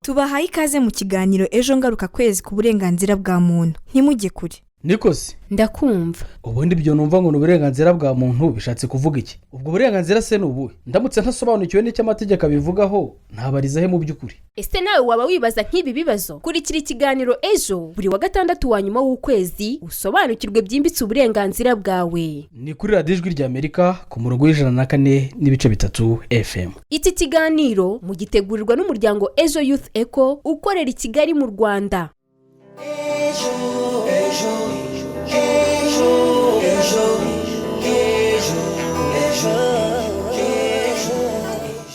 Tubahaye ikaze mu kiganiro ejo ngaruka kwezi ku burenganzira bwa muntu. Ntimujye kure. Nikosi ndakumva. ubundi byo numva ngo n'uburenganzira bwa muntu bishatse kuvuga iki? Ubwo burenganzira se n'ubuhe? Ndamutse ntasobanukiwe n'icyo amategeko abivugaho ntabariza he mu by'ukuri? Ese nawe waba wibaza nk'ibi bibazo? Kurikira ikiganiro ejo buri wa gatandatu wa nyuma w'ukwezi usobanukirwe byimbitse uburenganzira bwawe. Ni kuri radiyo ijwi ry'Amerika ku murongo w'104.3 FM. Iki kiganiro mugitegurirwa n'umuryango Ejo Youth Eco ukorera i Kigali mu Rwanda.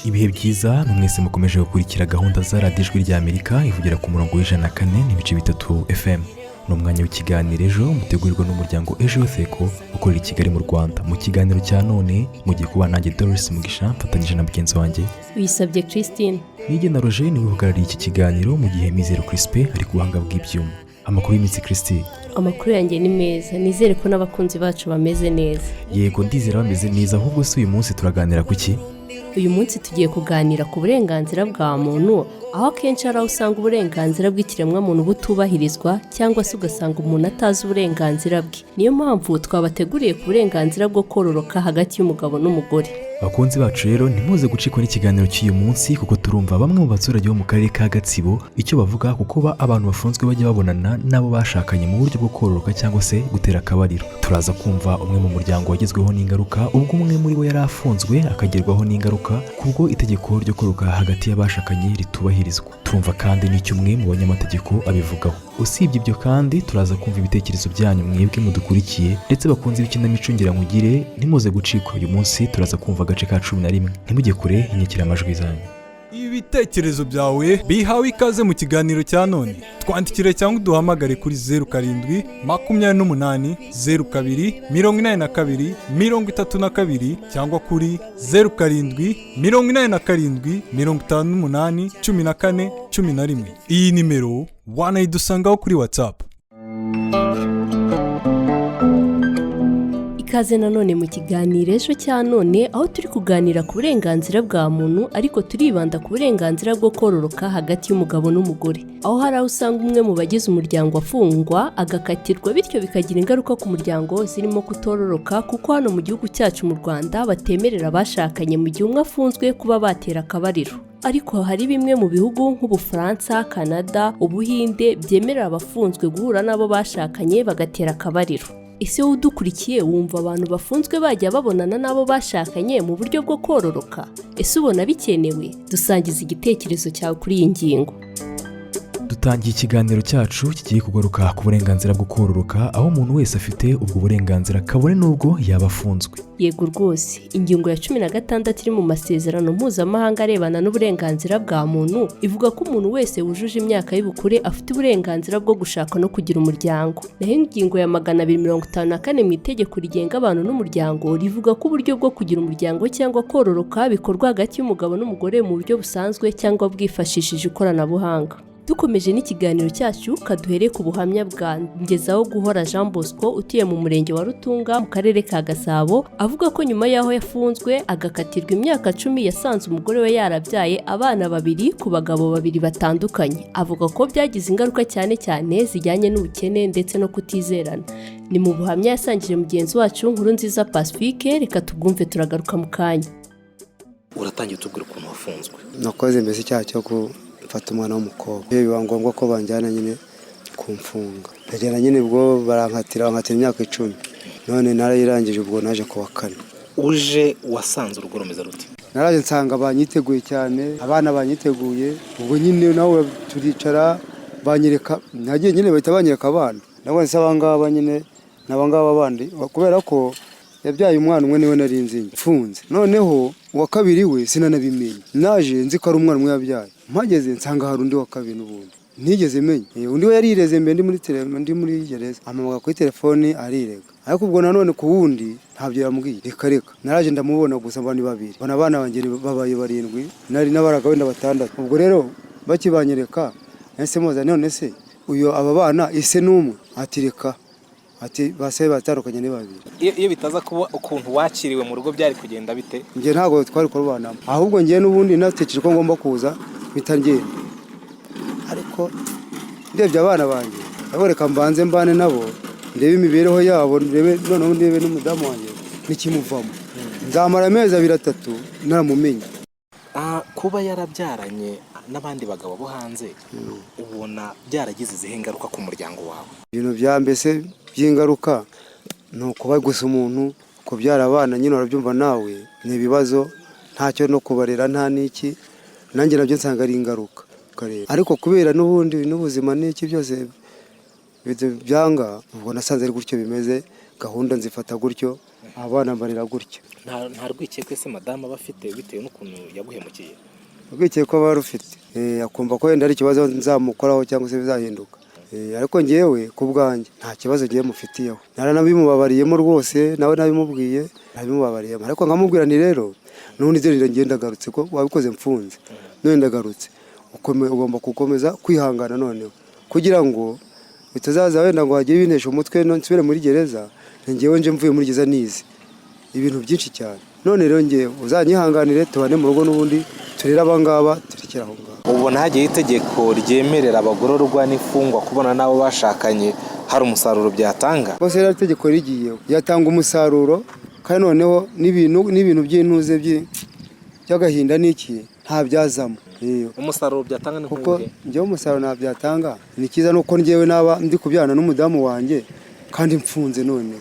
Ibihe byiza mwese mukomeje gukurikira gahunda za radiyo ijwi ry'Amerika ivugira ku murongo w'104.3 FM. Ni umwanya w'ikiganiro ejo mutegurirwa n'umuryango Ejo Youth Eco ukorera i Kigali mu Rwanda. Mu kiganiro cya none mugiye kuba nanjye Doris Mugisha mfatanyije na mugenzi wanjye Wisabye Christine. Nige na Roger niwe uhagarariye iki kiganiro mu gihe Mizero Crispin ari ku buhanga bw'ibyuma. Amakuru y'iminsi Christine. Amakuru yanjye ni meza, nizere ko n'abakunzi bacu bameze neza. Yego ndizera bameze neza, ahubwo se uyu munsi turaganira ku ki? Uyu munsi tugiye kuganira ku burenganzira bwa muntu, aho akenshi hari aho usanga uburenganzira bw'ikiremwamuntu butubahirizwa cyangwa se ugasanga umuntu atazi uburenganzira bwe. Niyo mpamvu twabateguriye ku burenganzira bwo kororoka hagati y'umugabo n'umugore. Bakunzi bacu rero ntimuze gucikwa n'ikiganiro cy'uyu munsi kuko turumva bamwe mu baturage bo mu karere ka Gatsibo icyo bavuga kuko abantu bafunzwe bajya babonana nabo bashakanye mu buryo bwo kororoka cyangwa se gutera akabariro. Turaza kumva umwe mu muryango wagezweho n'ingaruka ubwo umwe muri bo yari afunzwe akagerwaho n'ingaruka kubwo itegeko ryo kororoka hagati y'abashakanye ritubahirizwa. Turumva kandi n'icyo umwe mu banyamategeko abivugaho. Usibye ibyo kandi turaza kumva ibitekerezo byanyu mwebwe mudukurikiye ndetse bakunze ibikinamico ngira nkugire ntimuze gucikwa. Uyu munsi turaza kumva agace ka 11. Ntimujye kure inyikira amajwi zanyu. Ibitekerezo byawe bihawe ikaze mu kiganiro cya none. Twandikire cyangwa duhamagare kuri 07 28 02 82 32 cyangwa kuri 07 87 58 14 11. Iyi nimero wanayidusangaho kuri WhatsApp. Ikaze nanone mu kiganiro ejo cya none aho turi kuganira ku burenganzira bwa muntu ariko turibanda ku burenganzira bwo kororoka hagati y'umugabo n'umugore. Aho hari aho usanga umwe mu bagize umuryango afungwa agakatirwa bityo bikagira ingaruka ku muryango zirimo kutororoka kuko hano mu gihugu cyacu mu Rwanda batemerera abashakanye mu gihe umwe afunzwe kuba batera akabariro. Ariko hari bimwe mu bihugu nk'Ubufaransa, Canada, Ubuhinde byemerera abafunzwe guhura nabo bashakanye bagatera akabariro. Ese wowe udukurikiye wumva abantu bafunzwe bajya babonana nabo bashakanye mu buryo bwo kororoka? Ese ubona bikenewe? Dusangiza igitekerezo cyawe kuri iyi ngingo. Dutangiye ikiganiro cyacu kigiye kugaruka ku burenganzira bwo kororoka aho umuntu wese afite ubwo burenganzira kabone n'ubwo yaba afunzwe. Yego rwose, ingingo ya 16 iri mu masezerano mpuzamahanga arebana n'uburenganzira bwa muntu ivuga ko umuntu wese wujuje imyaka y'ubukure afite uburenganzira bwo gushaka no kugira umuryango. Naho ingingo ya 254 mu itegeko rigenga abantu n'umuryango rivuga ko uburyo bwo kugira umuryango cyangwa kororoka bikorwa hagati y'umugabo n'umugore mu buryo busanzwe cyangwa bwifashishije ikoranabuhanga. Dukomeje n'ikiganiro cyacu kaduhere ku buhamya bwa Ngezaho Guhora Jean Bosco utuye mu murenge wa Rutunga mu karere ka Gasabo avuga ko nyuma yaho yafunzwe agakatirwa imyaka 10 yasanze umugore we yarabyaye abana babiri ku bagabo babiri batandukanye. Avuga ko byagize ingaruka cyane cyane zijyanye n'ubukene ndetse no kutizerana. Ni mu buhamya yasangije mugenzi wacu Nkurunziza Pacifique, reka tubwumve turagaruka mu kanya. Uratangiye tubwira ukuntu wafunzwe. Nakoze mbese icyaha cyo mfata umwana w'umukobwa. Biba ngombwa ko banjyana nyine kumfunga. Ndagenda nyine ubwo barankatira imyaka 10. None narayirangije ubwo naje kuwa 4. Uje wasanze urugo rumeze rute? Naraje nsanga banyiteguye cyane, abana banyiteguye. Ubwo nyine nawe turicara banyereka, nagiye nyine bahita banyereka abana. Nabwo nsaba ngaba nyine nabangaba bandi kubera ko yabyaye umwana umwe niwe narinzi mfunze. Noneho uwa kabiri we sinanabimenye. Naje nzi ko ari umwana umwe yabyaye. Mpageze nsanga hari undi wa kabiri n'ubundi. Ntigeze menye. Undi we yarireze mbe ndi muri gereza. Amamuga kuri telefone arirega. Ariko ubwo nanone ku wundi ntabyo yambwiye. Reka. Naraje ndamubona gusa mbani babiri. Bana abana banjye babaye 7. Nari nabaraga wenda 6. Ubwo rero bakibanyereka ese moza none se uyo aba bana ise numwe atireka ati base batandukanye ni babiri. iyo bitaza kuba ukuntu wakiriwe mu rugo byari kugenda bite? Njye ntabwo twari kurubanamo, ahubwo njye n'ubundi natekereje ko ngomba kuza mpita ngenda, ariko ndebye abana banjye aboreka mbanze mbane nabo ndebe imibereho yabo, noneho ndebe n'umudamu wanjye nikimuvamo. Nzamara amezi 2-3 naramumenye. Kuba yarabyaranye n'abandi bagabo bo hanze ubona byaragize izihe ngaruka ku muryango wawe? Ibintu bya mbese by'ingaruka ni ukuba gusa umuntu kubyara abana nyine urabyumva nawe ni ibibazo, ntacyo no kubarera nta n'iki, nanjye nabyo nsanga ari ingaruka. Ariko kubera n'ubundi n'ubuzima n'iki byose byanga, ubwo nasanze ari gutyo bimeze, gahunda nzifata gutyo, abana mbarira gutyo. Nta rwikekwe se madamu aba afite bitewe n'ukuntu yaguhemukiye? Urwikekwe aba rufite, akumva ko wenda ari ikibazo nzamukoraho cyangwa se bizahinduka. Ariko njyewe ku bwanjye nta kibazo ngiye mufitiyeho, naranabimubabariyemo rwose, nawe nabimubwiye nabimubabariyemo, ariko nkamubwira nti rero n'ubundi dore ngenda garutse ko wabikoze mfunze, none ndagarutse, ugomba gukomeza kwihangana noneho kugira ngo bitazaza wenda ngo hagiye binesha umutwe nsubire muri gereza. Njyewe nje mvuye muri gereza nize ibintu byinshi cyane, none rero njyewe uzanyihanganire tubane mu rugo n'ubundi turera abangaba turekera aho ngaho. Ubona hagiye itegeko ryemerera abagororwa n'imfungwa kubona nabo bashakanye hari umusaruro byatanga? Bose rero itegeko rigiye yatanga umusaruro, kandi noneho n'ibintu by'intuze by'agahinda n'iki nta byazamo. Umusaruro byatanga ni kuko njyewe umusaruro nta byatanga, ni cyiza nuko njyewe naba ndi kubyana n'umudamu wanjye kandi mfunze, none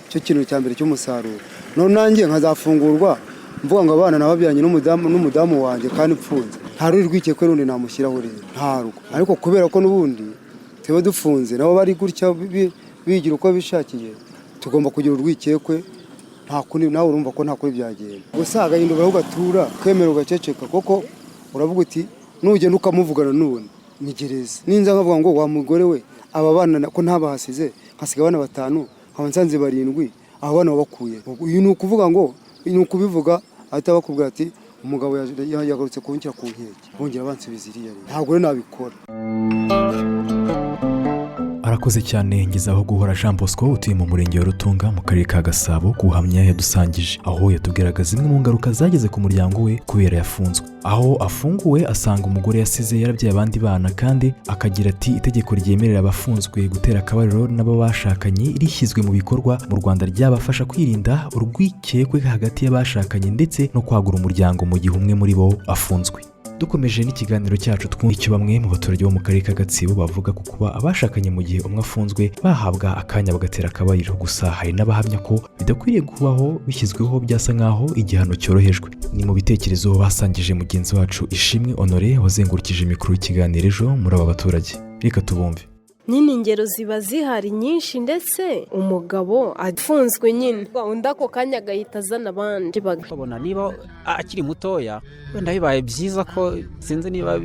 cyo kintu cya mbere cy'umusaruro. None nanjye nkazafungurwa mvuga ngo abana nababyanye n'umudamu wanjye kandi mfunze, nta ruri rwikekwe rundi namushyiraho rero, ntarwo. Ariko kubera ko n'ubundi tube dufunze nabo bari gutya bigira uko bishakiye, tugomba kugira urwikekwe, nta kundi nawe urumva ko nta kuri byagenda. Gusa agahindura ugatura kwemera ugaceceka, koko uravuga uti nugenda ukamuvugana none ni gereza. Ninza nkavuga ngo wa mugore we aba bana ko ntabahasize nkasiga abana 5 nkaba nsanze 7, abo bana bakuye. Uyu ni ukuvuga ngo ni ukubivuga ahita bakubwira ati umugabo yagarutse kunshyira ku nkeke, bongera bansubiza iriya, ntabwo rero nabikora. Arakoze cyane ngezaho guhora Jean Bosco utuye mu murenge wa Rutunga mu karere ka Gasabo guhamya yadusangije, aho yatubwiraga zimwe mu ngaruka zageze ku muryango we kubera yafunzwe. Aho afunguwe asanga umugore yasize yarabyaye abandi bana, kandi akagira ati itegeko ryemerera abafunzwe gutera akabariro n'abo bashakanye rishyizwe mu bikorwa mu Rwanda ryabafasha kwirinda urwikekwe hagati y'abashakanye ndetse no kwagura umuryango mu gihe umwe muri bo afunzwe. Dukomeje n'ikiganiro cyacu twumva icyo bamwe mu baturage bo mu karere ka Gatsibo bavuga ku kuba abashakanye mu gihe umwe afunzwe bahabwa akanya bagatera akabariro. Gusa hari n'abahamya ko bidakwiriye kubaho bishyizweho byasa nk'aho igihano cyorohejwe. Ni mu bitekerezo basangije mugenzi wacu Ishimwe Honore wazengurukije mikoro y'ikiganiro ejo muri aba baturage. Reka tubumve. Nyine ingero ziba zihari nyinshi, ndetse umugabo afunzwe nyine undi ako kanya agahita azana abandi babona niba akiri mutoya wenda bibaye byiza ko sinzi niba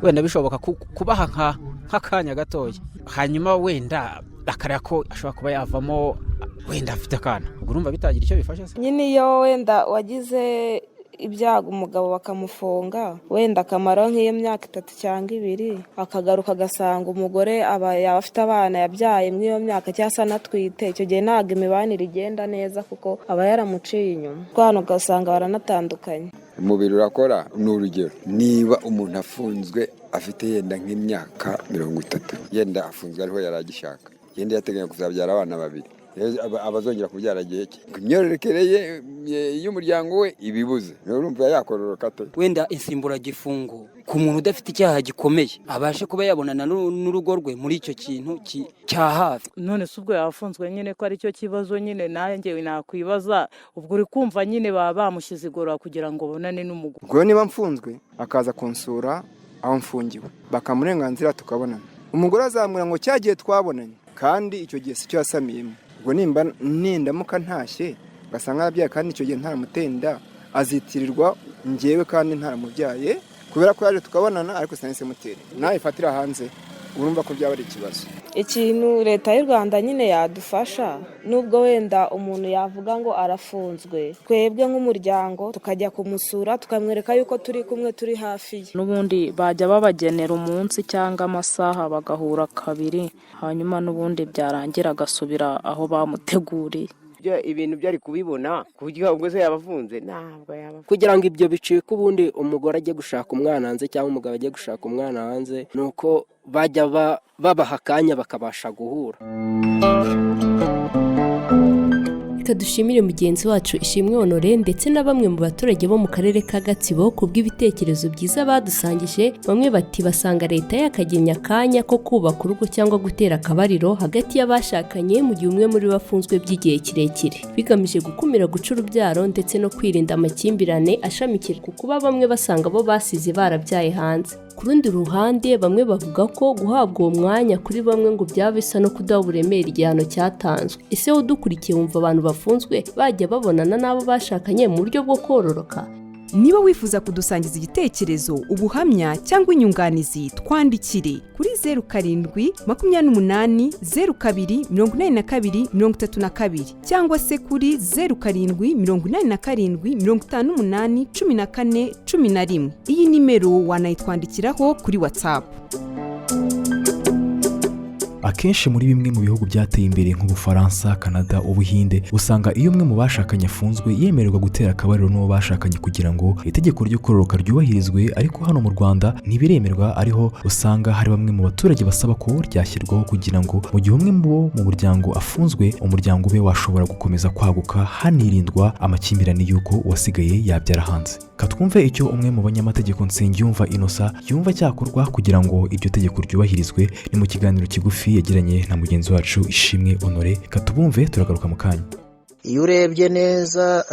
wenda bishoboka kubaha nk'akanya gatoya, hanyuma wenda akarya ko ashobora kuba yavamo wenda afite akana, urumva bitagira icyo bifasha se. Nyine iyo wenda wagize ibyago umugabo bakamufunga wenda akamara nk'iyo myaka 3 cyangwa 2, akagaruka agasanga umugore yaba afite abana yabyaye muri iyo myaka cyangwa se anatwite, icyo gihe ntabwo imibanire igenda neza kuko aba yaramuciye inyuma, twana ugasanga baranatandukanye. Umubiri urakora ni urugero, niba umuntu afunzwe afite yenda nk'imyaka 30, yenda afunzwe ariho yaragishaka, yenda yateganya kuzabyara abana 2, abazongera kubyara gihe ki imyororokereye y'umuryango we ibibuze, urumva yakororoka ate? Wenda insimbura gifungo ku muntu udafite icyaha gikomeye abashe kuba yabonana n'urugo rwe muri icyo kintu cya hafi. None se ubwo yafunzwe nyine ko ari cyo kibazo nyine, nanjye nakwibaza ubwo uri kumva nyine baba bamushyize igorora kugira ngo bonane n'umugore. Ubwo niba mfunzwe akaza kunsura aho mfungiwe bakamurenganzira tukabonana, umugore azamwira ngo cyagiye twabonanye, kandi icyo gihe si cyo yasamiyemo. Ubwo nimba nindamuka ntashye gasanga yabyaye kandi icyo gihe ntaramutenda, azitirirwa njyewe kandi ntaramubyaye kubera ko yaje tukabonana ariko sinahise mutere nawe ifatira hanze, urumva ko byaba ari ikibazo. ikintu leta y'u Rwanda nyine yadufasha nubwo wenda umuntu yavuga ngo arafunzwe, twebwe nk'umuryango tukajya kumusura tukamwereka yuko turi kumwe, turi hafi ye. N'ubundi bajya babagenera umunsi cyangwa amasaha bagahura kabiri, hanyuma n'ubundi byarangira agasubira aho bamuteguriye. Ibintu byari kubibona kuburyo ngo se yabafunze ntabwo yaba, kugira ngo ibyo bicike ubundi umugore ajye gushaka umwana hanze cyangwa umugabo ajye gushaka umwana hanze, nuko bajya babaha akanya bakabasha guhura. Reka dushimire mugenzi wacu Ishimwe Honore ndetse na bamwe mu baturage bo mu karere ka Gatsibo kubw'ibitekerezo byiza badusangije. Bamwe bati basanga leta yakagenya akanya ko kubaka urugo cyangwa gutera akabariro hagati y'abashakanye mu gihe umwe muri bafunzwe by'igihe kirekire, bigamije gukumira guca urubyaro ndetse no kwirinda amakimbirane ashamikira ku kuba bamwe basanga bo basize barabyaye hanze. Ku rundi ruhande bamwe bavuga ko guhabwa uwo mwanya kuri bamwe ngo byaba bisa no kudaha uburemere igihano cyatanzwe. Ese udukurikiye wumva abantu bafunzwe bajya babonana n'abo bashakanye mu buryo bwo kororoka? Niba wifuza kudusangiza igitekerezo, ubuhamya cyangwa inyunganizi, twandikire kuri 0788028232 cyangwa se kuri 0787581411. Iyi nimero wanayitwandikiraho kuri WhatsApp. Akenshi muri bimwe mu bihugu byateye imbere nk'Ubufaransa, Canada, Ubuhinde, usanga iyo umwe mu bashakanye afunzwe yemererwa gutera akabariro n'uwo bashakanye kugira ngo itegeko ryo kororoka ryubahirizwe, ariko hano mu Rwanda ntibiremerwa, ariho usanga hari bamwe mu baturage basaba ko ryashyirwaho kugira ngo mu gihe umwe mu muryango afunzwe, umuryango ube washobora gukomeza kwaguka hanirindwa amakimbirane y'uko uwasigaye yabyara hanze. Katwumve icyo umwe mu banyamategeko Nsengiyumva Innocent yumva cyakorwa kugira ngo iryo tegeko ryubahirizwe. Ni mu kiganiro kigufi yagiranye na mugenzi wacu Ishimwe Honore. Katubumve, turagaruka mu kanya. Iyo urebye neza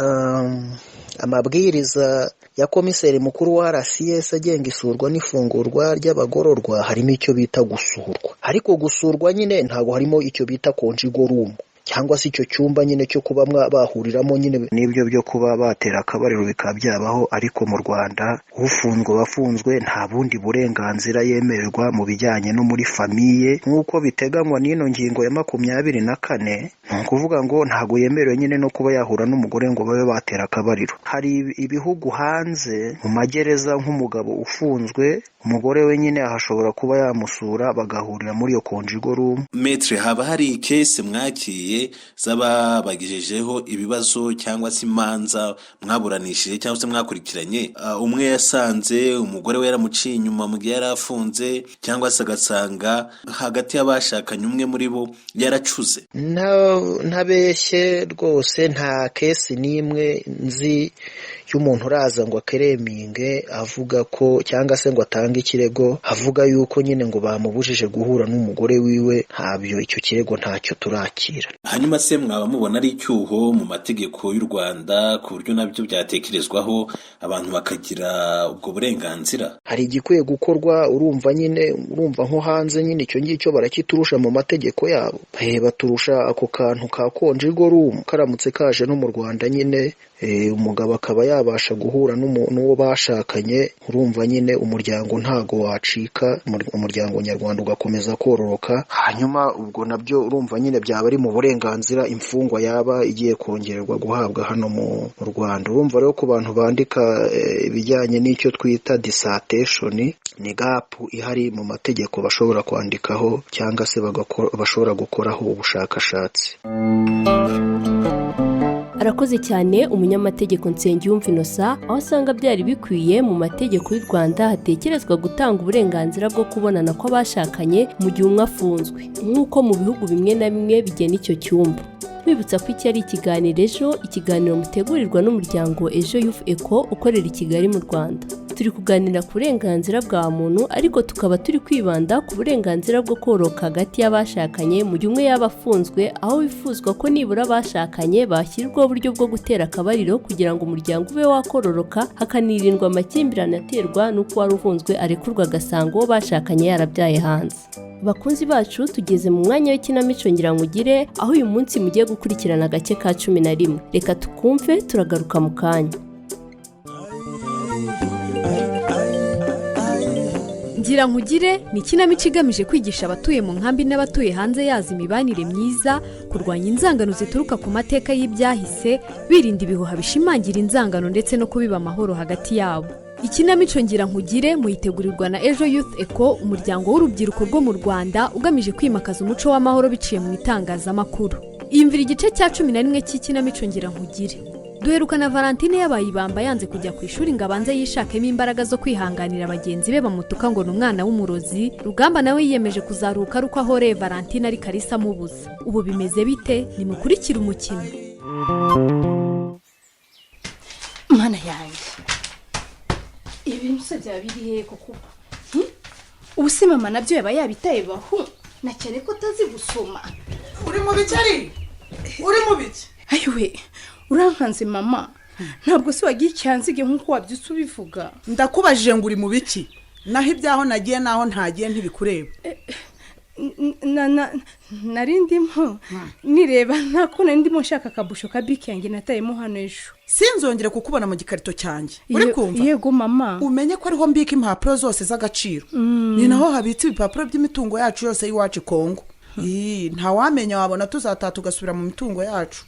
amabwiriza ya komiseri mukuru wa RCS agenga isurwa n'ifungurwa ry'abagororwa harimo icyo bita gusurwa, ariko gusurwa nyine ntago harimo icyo bita conjugal room cyangwa se icyo cyumba nyine cyo kuba bahuriramo nyine n'ibyo byo kuba batera akabariro bikaba byabaho. Ariko mu Rwanda ufunzwe wafunzwe nta bundi burenganzira yemererwa mu bijyanye no muri famiye nk'uko biteganywa n'ino ngingo ya 24. Ni ukuvuga ngo ntago yemerewe nyine no kuba yahura n'umugore ngo babe batera akabariro. Hari ibihugu hanze mu magereza nk'umugabo ufunzwe umugore we nyine ahashobora kuba yamusura bagahurira muri iyo conjugal room. Maître, haba hari case mwakiye zababagejejeho ibibazo cyangwa se imanza mwaburanishije cyangwa se mwakurikiranye, umwe yasanze umugore we yaramuciye inyuma mu gihe yarafunze, cyangwa se agasanga hagati y'abashakanye umwe muri bo yaracuze? Ntabeshye rwose, nta kesi n'imwe nzi y'umuntu uraza ngo akereminge avuga ko cyangwa se ngo atange ikirego avuga yuko nyine ngo bamubujije guhura n'umugore wiwe. Ntabyo, icyo kirego ntacyo turakira. Hanyuma se mwaba mubona ari icyuho mu mategeko y'u Rwanda ku buryo nabyo byatekerezwaho abantu bakagira ubwo burenganzira? Hari igikwiye gukorwa. Urumva nko hanze nyine icyo ngicyo barakiturusha mu mategeko yabo, baturusha ako kantu ka conjugal room. Karamutse kaje no mu Rwanda nyine umugabo akaba yabasha guhura n'uwo bashakanye, urumva nyine umuryango ntago wacika, umuryango nyarwanda ugakomeza kororoka. Hanyuma ubwo nabyo urumva nyine byaba ari mu burenganzira imfungwa yaba igiye kongererwa guhabwa hano mu Rwanda. Urumva rero ku bantu bandika ibijyanye n'icyo twita dissertation, ni gap ihari mu mategeko bashobora kwandikaho cyangwa se bashobora gukoraho ubushakashatsi. Arakoze cyane umunyamategeko Nsengiyumva Innocent, aho asanga byari bikwiye mu mategeko y'u Rwanda hatekerezwa gutanga uburenganzira bwo kubonana kw'abashakanye mu gihe umwe afunzwe, nk'uko mu bihugu bimwe na bimwe bigena icyo cyumba. Twibutsa ko iki ari ikiganiro Ejo, ikiganiro mutegurirwa n'umuryango Ejo Youth Eco ukorera i Kigali mu Rwanda. Turi kuganira ku burenganzira bwa muntu, ariko tukaba turi kwibanda ku burenganzira bwo kororoka hagati y'abashakanye mu gihe umwe yaba afunzwe, aho bifuzwa ko nibura abashakanye bashyirwaho uburyo bwo gutera akabariro kugira ngo umuryango ube wakororoka, hakanirindwa amakimbirane aterwa n'uko wari ufunzwe arekurwa agasanga uwo bashakanye yarabyaye hanze. Bakunzi bacu, tugeze mu mwanya w'ikinamico Ngirankugire, aho uyu munsi mugiye gukurikirana agace ka 11. Reka tukumve, turagaruka mu kanya. ngira nkugire ni ikinamico igamije kwigisha abatuye mu nkambi n'abatuye hanze yazo imibanire myiza, kurwanya inzangano zituruka ku mateka y'ibyahise, birinda ibihuha bishimangira inzangano ndetse no kubiba amahoro hagati yabo. Ikinamico ngira nkugire muyitegurirwa na Ejo Youth Eco, umuryango w'urubyiruko rwo mu Rwanda ugamije kwimakaza umuco w'amahoro biciye mu itangazamakuru. Iyumvira igice cya 11 cy'ikinamico ngira nkugire. Duherukana Valentine yabaye ibamba yanze kujya ku ishuri ngo abanze yishakemo imbaraga zo kwihanganira bagenzi be bamutuka ngo ni umwana w'umurozi. Rugamba nawe yiyemeje kuzaruka ari uko ahoreye Valentine ari Kalisa amubuza. Ubu bimeze bite? Nimukurikire umukino. Mana yanjye, ibintu se byaba biri hehe koko? Ubu se mama nabyo yaba yabitaye bahu, na cyane ko atazi gusoma. Uri mu bicari? Uri mu bici? Ayiwe, urankanze mama, ntabwo se wagiye icyanzige nk'uko wabyutse ubivuga. Ndakubajije ngo uri mu biki? Naho ibyaho nagiye naho ntagiye ntibikureba. Nari ndimo nireba ntakona ndimo nshaka akabusho ka biki yanjye natayemo hano ejo. Sinzongere kukubona mu gikarito cyanjye. Uri kumva? Yego mama. Umenye ko ariho mbika impapuro zose z'agaciro. Ni naho habitse ibipapuro by'imitungo yacu yose y'iwacu Kongo. Nta wamenya wabona tuzataha tugasubira mu mitungo yacu.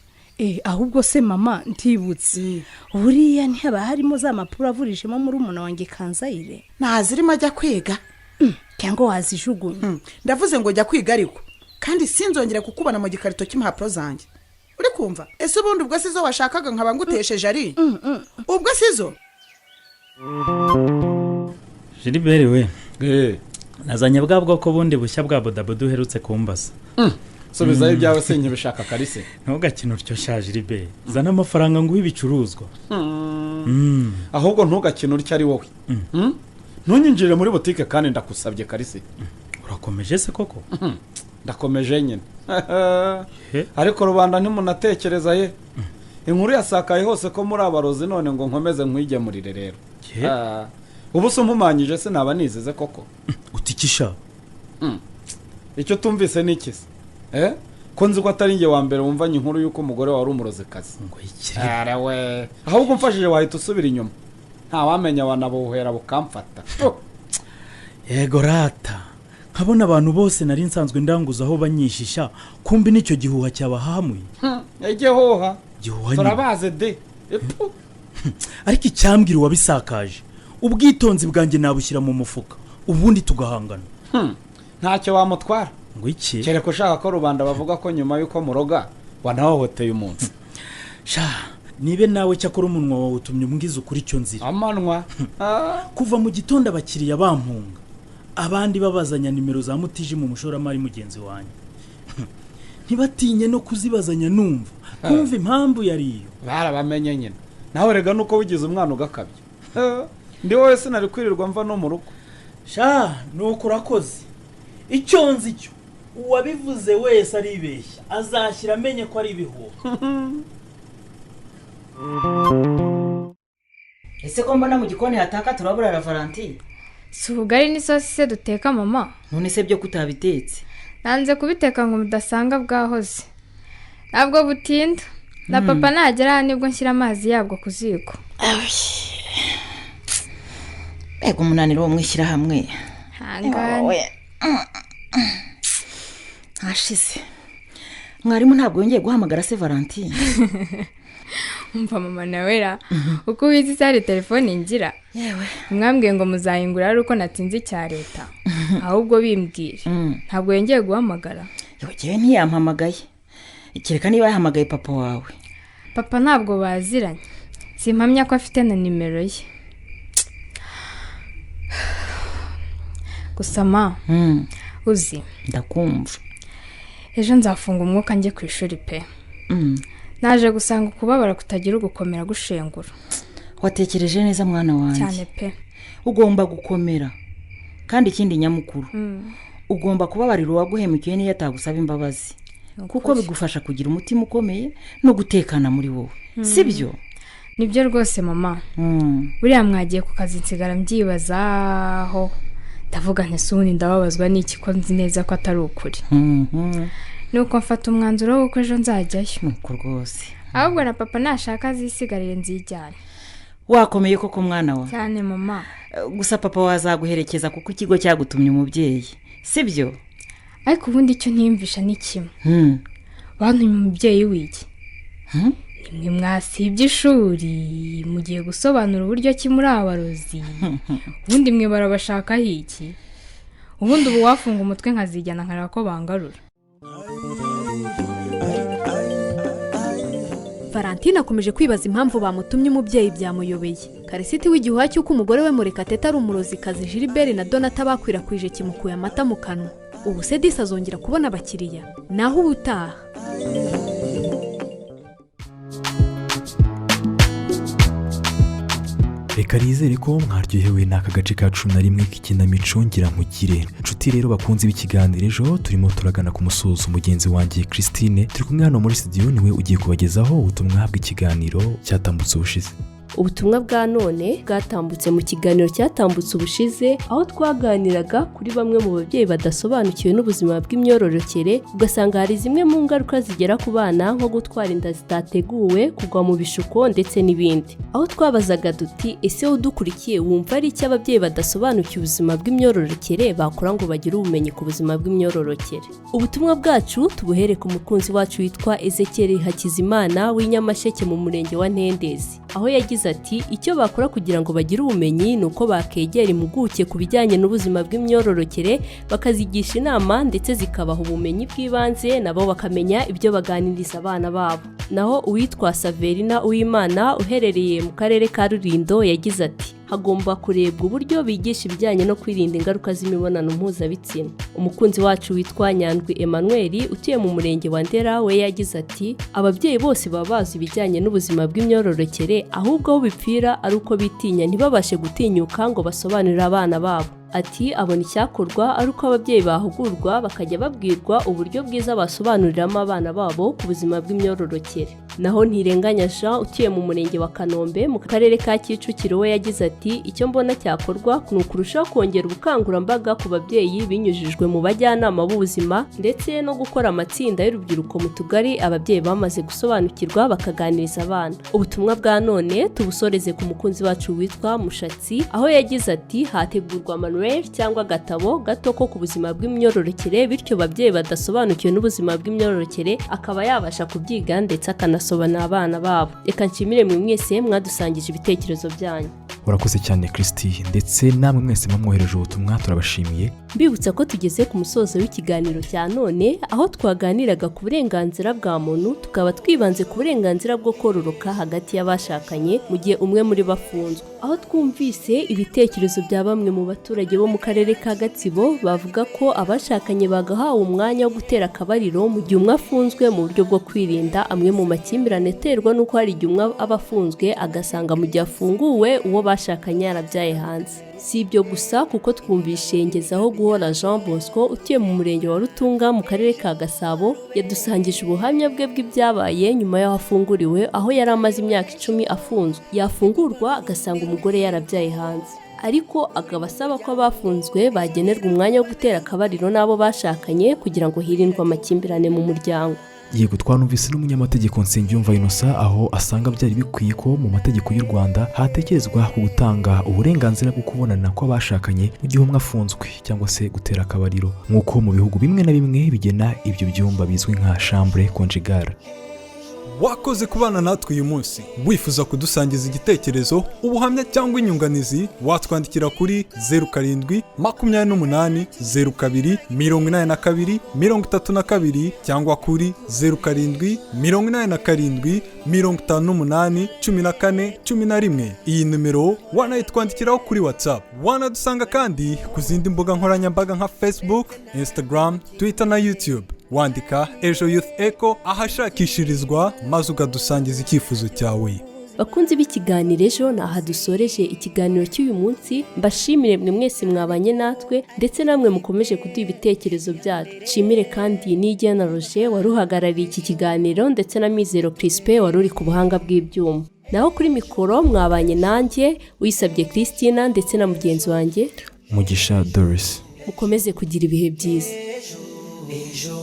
Ahubwo se mama ntibutse. Buriya ntihaba harimo za mapuro avurishemo muri umuna wanjye Kanzayire. Ntazirimo ajya kwiga. Cyangwa wazijugunye. Ndavuze ngo jya kwiga ariko. Kandi sinzongere kukubona mu gikarito cy'impapuro zanjye. Uri kumva? Ese ubundi ubwo sizo washakaga nkaba ngutesheje ari? Ubwo sizo? Gilbert we. Nazanye bwa bwoko bundi bushya bwa bodaboda uherutse kumbaza. Subiza ibyawe senye bishaka Kalise. Ntugakina utyo sha Gilbert. Zana amafaranga ngo ibicuruzwa. Ahubwo ntugakina utyo ari wowe. Ntunyinjire muri boutique kandi ndakusabye Kalise. Urakomeje se koko? Ndakomeje nyine. Ariko rubanda ntimunatekereza ye. Inkuru yasakaye hose ko muri abarozi none ngo nkomeze nkwigemurire rero. Ubu se mpumanyije se naba nizeze koko. Utikisha. Icyo tumvise ni ikisi. Ko nzi ko atari nge wa mbere wumvanye inkuru y'uko umugore wari umurozikazi. Ngo iki? Arawe. Ahubwo mfashije wahita usubira inyuma. Nta wamenya wanabuhera bukamfata. Yego rata. Nkabona abantu bose nari nsanzwe ndanguza aho banyishisha, kumbi nicyo gihuha cyabahamuye. Igihuha. Gihuha. Turabaze de. Ariko icyambwira wabisakaje. Ubwitonzi bwanjye nabushyira mu mufuka. Ubundi tugahangana. Ntacyo wamutwara. Ngo iki? Kereko ushaka ko rubanda bavuga ko nyuma yuko muroga wanahohoteye umuntu. Sha, nibe nawe cyakora umunwa wawe utumye umbwiza ukuri cyo nzira. Amanwa. Kuva mu gitondo abakiriya bampunga. Abandi babazanya nimero za mutije mu mushoramari mugenzi wanjye. Ntibatinye no kuzibazanya numva. Kumva impamvu yariyo. Barabamenye nyine. Nawe rega nuko wigize umwana ugakabye. Ndi wowe sinari kwirirwa mva no mu rugo. Sha, nuko urakoze. Icyo nzi cyo uwabivuze wese aribeshya azashyira amenye ko ari ibihuha. Ese ko mbona mu gikoni hataka turabura Valentine? Si ubugari n'isosi se duteka mama? None se byo kutabitetse? Nanze kubiteka ngo mudasanga bwahoze. Ntabwo butinda. Na papa nagera nibwo nshyira amazi yabwo ku ziko. Ego umunaniro wo mwishyira hamwe. Hangane. Hashize. Mwarimu ntabwo yongeye guhamagara se Valentine. Umva mama nawera uko wizi cyari telefone ngira. Yewe. Mwambwiye ngo muzayingura ari uko natsinze cya leta. Ahubwo bimbwire. Ntabwo yongeye guhamagara. Yewe ntiyampamagaye. Ikireka niba yahamagaye papa wawe. Papa ntabwo baziranye. Simpamya ko afite na nimero ye. Gusama. Uzi. Ndakumva. Ejo nzafunga umwuka njye ku ishuri pe. Naje gusanga kubabara kutagira ugukomera gushengura. Watekereje neza mwana wanjye. Cyane pe. Ugomba gukomera. Kandi ikindi nyamukuru. Ugomba kubabarira uwaguhemukiye niyo atagusaba imbabazi. Kuko bigufasha kugira umutima ukomeye no gutekana muri wowe. Sibyo? Nibyo rwose mama. Buriya mwagiye ku kazi nsigara mbyibazaho. Ndavuga nti suni ndababazwa n'iki ko nzi neza ko atari ukuri. Nuko mfata umwanzuro w'uko ejo nzajyayo. Nuko rwose. Ahubwo na papa nashaka azisigarire nzijyane. wakomeye koko mwana wa cyane mama. Gusa papa wazaguherekeza kuko ikigo cyagutumye umubyeyi sibyo? Ariko ubundi icyo ntiyumvisha ni kimwe. Bantumye umubyeyi w'iki? Nimwe mwasibye ishuri mugiye gusobanura uburyo ki muri abarozi. Ubundi mwe barabashaka iki? Ubundi ubu wafunga umutwe nkazijyana nkareba ko bangarura. Valentine akomeje kwibaza impamvu bamutumye umubyeyi byamuyobeye. Karisiti w'igihuha cy'uko umugore we Murekatete ari umurozikazi Gilbert na Donata bakwirakwije kimukuye amata mu kanwa. Ubu se Disi azongera kubona abakiriya naho ubutaha. reka rizere ko mwaryohewe n'aka gace ka 11 k'ikinamico ngira nkugire. Inshuti rero bakunze b'ikiganiro ejo turimo turagana ku musozo. Mugenzi wanjye Christine turi kumwe hano muri studio niwe ugiye kubagezaho ubutumwa bw'ikiganiro cyatambutse ubushize. Ubutumwa bwa none bwatambutse mu kiganiro cyatambutse ubushize aho twaganiraga kuri bamwe mu babyeyi badasobanukiwe n'ubuzima bw'imyororokere, ugasanga hari zimwe mu ngaruka zigera ku bana nko gutwara inda zitateguwe, kugwa mu bishuko ndetse n'ibindi. Aho twabazaga duti ese udukurikiye wumva ari iki ababyeyi badasobanukiwe ubuzima bw'imyororokere bakora ngo bagire ubumenyi ku buzima bw'imyororokere. Ubutumwa bwacu tubuhere ku mukunzi wacu witwa Ezekiel Hakizimana w'inyamasheke mu murenge wa Ntendezi, aho yagize ati icyo bakora kugira ngo bagire ubumenyi ni uko bakegera impuguke ku bijyanye n'ubuzima bw'imyororokere bakazigisha inama ndetse zikabaha ubumenyi bw'ibanze nabo bakamenya ibyo baganiriza abana babo. Naho uwitwa Saverina Uwimana uherereye mu karere ka Rulindo yagize ati hagomba kurebwa uburyo bigisha ibijyanye no kwirinda ingaruka z'imibonano mpuzabitsina. Umukunzi wacu witwa Nyandwi Emmanuel utuye mu murenge wa Ndera we yagize ati ababyeyi bose baba bazi ibijyanye n'ubuzima bw'imyororokere, ahubwo aho bipfira ari uko bitinya ntibabashe gutinyuka ngo basobanurire abana babo. Ati abona icyakorwa ari uko ababyeyi bahugurwa bakajya babwirwa uburyo bwiza basobanuriramo abana babo ku buzima bw'imyororokere. Naho Ntirenganya Jean utuye mu murenge wa Kanombe mu karere ka Kicukiro we yagize ati icyo mbona cyakorwa ni ukurushaho kongera ubukangurambaga ku babyeyi binyujijwe mu bajyanama b'ubuzima ndetse no gukora amatsinda y'urubyiruko mu tugari ababyeyi bamaze gusobanukirwa bakaganiriza abana. Ubutumwa bwa none tubusoreze ku mukunzi wacu witwa Mushatsi aho yagize ati hategurwa manuel cyangwa agatabo gato ko ku buzima bw'imyororokere, bityo ababyeyi badasobanukiwe n'ubuzima bw'imyororokere akaba yabasha kubyiga ndetse akanasobanurira abana babo. Reka nshimire mwe mwese mwadusangije ibitekerezo byanyu. Urakoze cyane Christy, ndetse namwe mwese mwamwohereje ubutumwa turabashimiye. Mbibutsa ko tugeze ku musozo w'ikiganiro cya none aho twaganiraga ku burenganzira bwa muntu, tukaba twibanze ku burenganzira bwo kororoka hagati y'abashakanye mu gihe umwe muri bafunzwe. Aho twumvise ibitekerezo bya bamwe mu baturage bo mu karere ka Gatsibo bavuga ko abashakanye bagahawe umwanya wo gutera akabariro mu gihe umwe afunzwe mu buryo bwo kwirinda amwe mu makimbirane aterwa n'uko hari igihe umwe aba afunzwe agasanga mu gihe afunguwe uwo bashakanye yarabyaye hanze. Si ibyo gusa kuko twumvishe Ngezaho Guhora Jean Bosco utuye mu murenge wa Rutunga mu karere ka Gasabo yadusangije ubuhamya bwe bw'ibyabaye nyuma y'aho afunguriwe, aho yari amaze imyaka 10 afunzwe. Yafungurwa agasanga umugore yarabyaye hanze, ariko akaba asaba ko abafunzwe bagenerwa umwanya wo gutera akabariro n'abo bashakanye kugira ngo hirindwe amakimbirane mu muryango. Yego, twanumvise n'umunyamategeko Nsengiyumva Innocent aho asanga byari bikwiye ko mu mategeko y'u Rwanda hatekerezwa ku gutanga uburenganzira bwo kubonana kw'abashakanye mu gihe umwe afunzwe cyangwa se gutera akabariro, nk'uko mu bihugu bimwe na bimwe bigena ibyo byumba bizwi nka chambre conjugale. Wakoze kubana natwe uyu munsi. Wifuza kudusangiza igitekerezo, ubuhamya cyangwa inyunganizi, watwandikira kuri 0728028232 cyangwa kuri 0787581411. Iyi numero wanayitwandikiraho kuri WhatsApp. Wanadusanga kandi ku zindi mbuga nkoranyambaga nka Facebook, Instagram, Twitter na YouTube. Wandika Ejo Youth Echo ahashakishirizwa maze ukadusangiza icyifuzo cyawe. Bakunzi b'ikiganiro ejo naha dusoreje ikiganiro cy'uyu munsi. Mbashimire mwe mwese mwabanye natwe ndetse namwe mukomeje kuduha ibitekerezo byacu. Nshimire kandi Nigena Roger waruhagarariye iki kiganiro ndetse na Mizero Crispin waruri ku buhanga bw'ibyuma. Naho kuri mikoro mwabanye nanjye Wisabye Christina ndetse na mugenzi wanjye Mugisha Doris. Mukomeze kugira ibihe byiza. Ejo